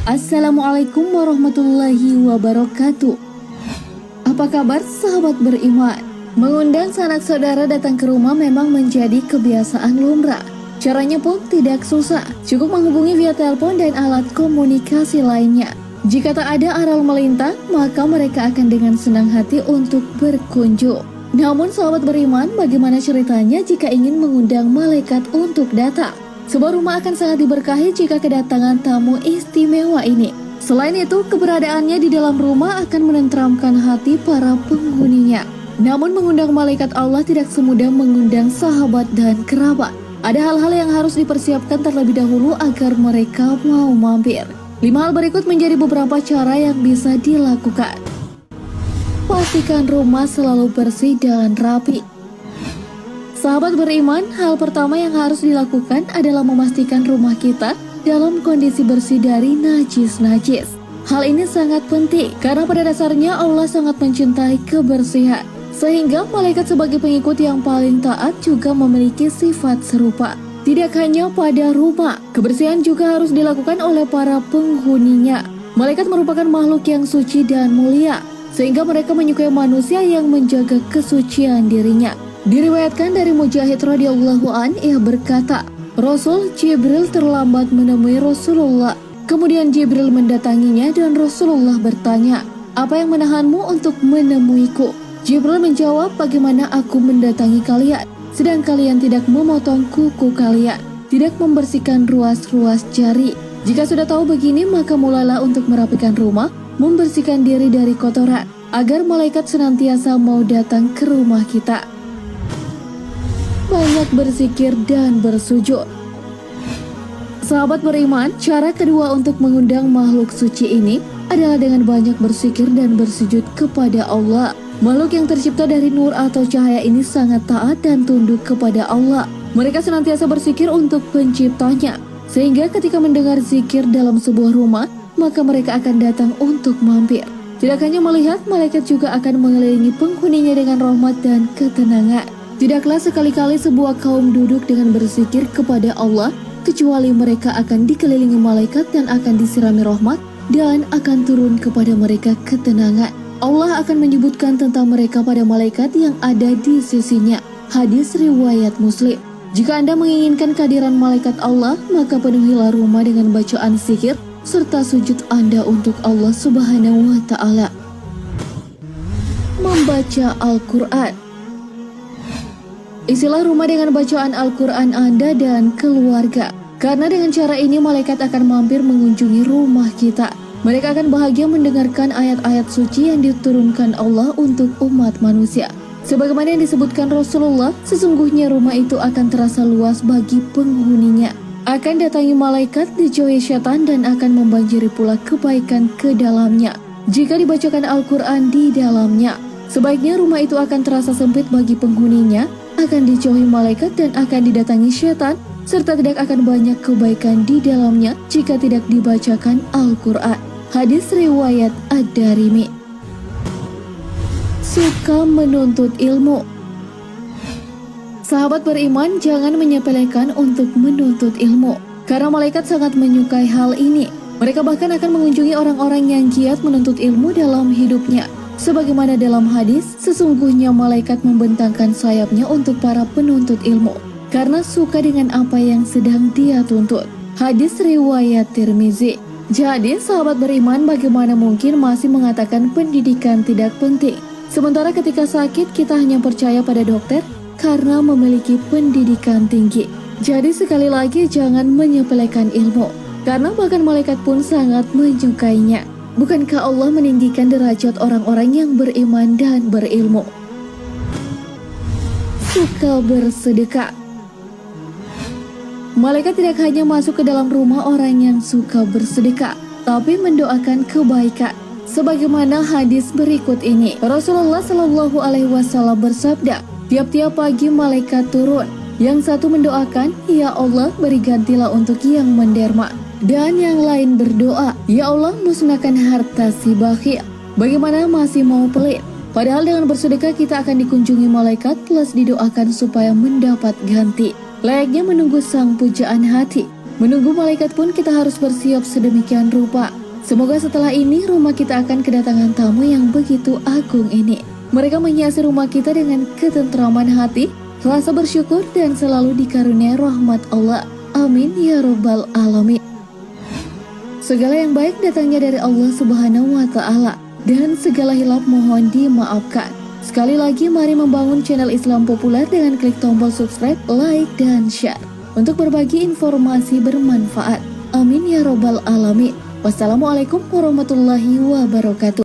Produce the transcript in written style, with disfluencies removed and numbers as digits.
Assalamualaikum warahmatullahi wabarakatuh. Apa kabar sahabat beriman? Mengundang sanak saudara datang ke rumah memang menjadi kebiasaan lumrah. Caranya pun tidak susah, cukup menghubungi via telepon dan alat komunikasi lainnya. Jika tak ada aral melintang, maka mereka akan dengan senang hati untuk berkunjung. Namun sahabat beriman, bagaimana ceritanya jika ingin mengundang malaikat untuk datang? Sebuah rumah akan sangat diberkahi jika kedatangan tamu istimewa ini. Selain itu, keberadaannya di dalam rumah akan menenteramkan hati para penghuninya. Namun mengundang malaikat Allah tidak semudah mengundang sahabat dan kerabat. Ada hal-hal yang harus dipersiapkan terlebih dahulu agar mereka mau mampir. 5 hal berikut menjadi beberapa cara yang bisa dilakukan. Pastikan rumah selalu bersih dan rapi. Sahabat beriman, hal pertama yang harus dilakukan adalah memastikan rumah kita dalam kondisi bersih dari najis-najis. Hal ini sangat penting karena pada dasarnya Allah sangat mencintai kebersihan. Sehingga malaikat sebagai pengikut yang paling taat juga memiliki sifat serupa. Tidak hanya pada rumah, kebersihan juga harus dilakukan oleh para penghuninya. Malaikat merupakan makhluk yang suci dan mulia, sehingga mereka menyukai manusia yang menjaga kesucian dirinya. Diriwayatkan dari Mujahid radhiyallahu an, ia berkata, Rasul Jibril terlambat menemui Rasulullah. Kemudian Jibril mendatanginya dan Rasulullah bertanya, "Apa yang menahanmu untuk menemuiku?" Jibril menjawab, "Bagaimana aku mendatangi kalian, sedang kalian tidak memotong kuku kalian, tidak membersihkan ruas-ruas jari. Jika sudah tahu begini, maka mulailah untuk merapikan rumah, membersihkan diri dari kotoran, agar malaikat senantiasa mau datang ke rumah kita." Banyak berzikir dan bersujud. Sahabat beriman, cara kedua untuk mengundang makhluk suci ini adalah dengan banyak berzikir dan bersujud kepada Allah. Makhluk yang tercipta dari nur atau cahaya ini sangat taat dan tunduk kepada Allah. Mereka senantiasa berzikir untuk penciptanya, sehingga ketika mendengar zikir dalam sebuah rumah, maka mereka akan datang untuk mampir. Tidak hanya melihat, malaikat juga akan mengelilingi penghuninya dengan rahmat dan ketenangan. Tidaklah sekali-kali sebuah kaum duduk dengan berzikir kepada Allah, kecuali mereka akan dikelilingi malaikat dan akan disirami rahmat dan akan turun kepada mereka ketenangan. Allah akan menyebutkan tentang mereka pada malaikat yang ada di sisinya. Hadis riwayat Muslim. Jika Anda menginginkan kehadiran malaikat Allah, maka penuhilah rumah dengan bacaan zikir serta sujud Anda untuk Allah Subhanahu wa Ta'ala. Membaca Al-Quran. Isilah rumah dengan bacaan Al-Quran Anda dan keluarga. Karena dengan cara ini malaikat akan mampir mengunjungi rumah kita. Mereka akan bahagia mendengarkan ayat-ayat suci yang diturunkan Allah untuk umat manusia. Sebagaimana yang disebutkan Rasulullah, sesungguhnya rumah itu akan terasa luas bagi penghuninya. Akan datangi malaikat, dijauhi syaitan dan akan membanjiri pula kebaikan ke dalamnya jika dibacakan Al-Quran di dalamnya. Sebaiknya rumah itu akan terasa sempit bagi penghuninya, akan dijauhi malaikat dan akan didatangi syaitan, serta tidak akan banyak kebaikan di dalamnya jika tidak dibacakan Al-Quran. Hadis riwayat Ad-Darimi. Suka menuntut ilmu. Sahabat beriman, jangan menyepelekan untuk menuntut ilmu, karena malaikat sangat menyukai hal ini. Mereka bahkan akan mengunjungi orang-orang yang giat menuntut ilmu dalam hidupnya. Sebagaimana dalam hadis, sesungguhnya malaikat membentangkan sayapnya untuk para penuntut ilmu, karena suka dengan apa yang sedang dia tuntut. Hadis riwayat Tirmizi. Jadi, sahabat beriman, bagaimana mungkin masih mengatakan pendidikan tidak penting? Sementara ketika sakit, kita hanya percaya pada dokter karena memiliki pendidikan tinggi. Jadi sekali lagi, jangan menyepelekan ilmu, karena bahkan malaikat pun sangat menyukainya. Bukankah Allah meninggikan derajat orang-orang yang beriman dan berilmu? Suka bersedekah. Malaikat tidak hanya masuk ke dalam rumah orang yang suka bersedekah, tapi mendoakan kebaikan. Sebagaimana hadis berikut ini, Rasulullah Shallallahu Alaihi Wasallam bersabda, tiap-tiap pagi malaikat turun. Yang satu mendoakan, "Ya Allah, beri gantilah untuk yang menderma." Dan yang lain berdoa, "Ya Allah, musnahkan harta si bakhil." Bagaimana masih mau pelit? Padahal dengan bersedekah kita akan dikunjungi malaikat plus didoakan supaya mendapat ganti. Layaknya menunggu sang pujaan hati. Menunggu malaikat pun kita harus bersiap sedemikian rupa. Semoga setelah ini rumah kita akan kedatangan tamu yang begitu agung ini. Mereka menghiasi rumah kita dengan ketentraman hati, rasa bersyukur dan selalu dikaruniai rahmat Allah. Amin ya robbal alamin. Segala yang baik datangnya dari Allah Subhanahu wa Ta'ala, dan segala hilaf mohon dimaafkan. Sekali lagi mari membangun channel Islam Populer dengan klik tombol subscribe, like, dan share untuk berbagi informasi bermanfaat. Amin ya robbal alamin. Wassalamualaikum warahmatullahi wabarakatuh.